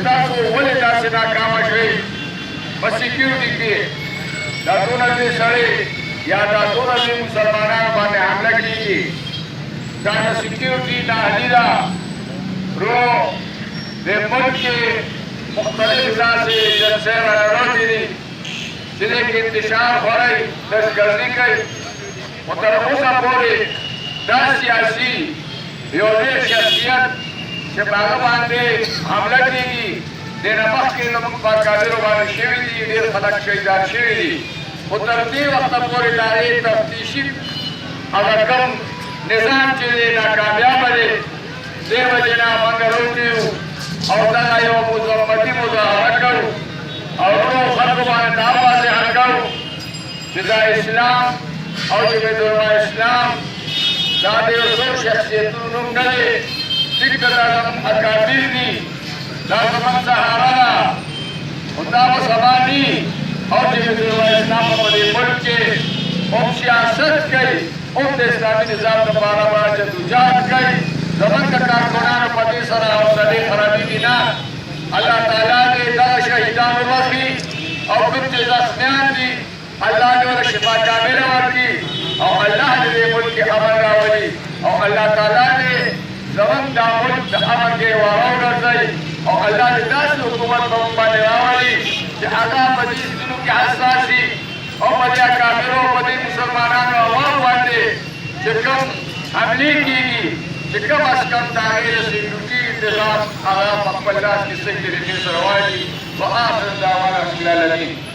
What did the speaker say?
تاسو ولې داسې ناکامه شوئ په سیکیورټي کې دا دونه لوی سړی یا دا دونه لوی مسلمانانو باندې حمله کېږي دا د سیکیورټي نااهلي ده رو د ملک کې مختلف داسې جلسې راوړي دي چې دې کې انتشار خوړی دهشتګردي کوي خو تر اوسه پورې دا سیاسي یو ډېر شخصیت چې په هغه باندې حمله کېږي د نه مخکې زموږ په اکابرو باندې شوي دي ډېر خلک شهیدان شوي دي خو تر دې وخته پورې د هغې تفتیشي هغه کوم نظام چې دی ناکامیابه دی دې وجې نه موږ روټي یو او دغه یو مزاحمتي مظاهره کوو او نورو خلکو باندې دا واضحه کوو چې دا اسلام او جمعیت علماء اسلام دا د یو څو شخصیتونو نوم نه دی ټیک ده دا زموږ اکابر دي دا زموږ سهاره ده خو دا به سبا دي او جمعیت علماء اسلام په دې ملک کې هم سیاست کوي هم د اسلامي نظام لپاره به جدوجہد کوي زموږ د کارکنانو په دې سره حوصلې خرابېږي نه الله تعالی دې دغه شهیدان وبخښي او کوم چې زخمیان دي الله دې ورته شفا کامله ورکړي او الله دې ملک کې امن راولي او الله تعالی دې زموږ دا ملک د امن ګهواره وګرځوي او الله دې داسې حکومت په موږ باندې راولي چې هغه په دې څیزونو کې حساس شي او په دې اکابرو په دې مسلمانانو عوام باندې چې کوم حملې کېږي چې کوم از کم د هغې د سیکیورټي انتظام هغه په خپل لاس کې صحیح طریقې سره واخلي وآخر دعوانا الحمد لله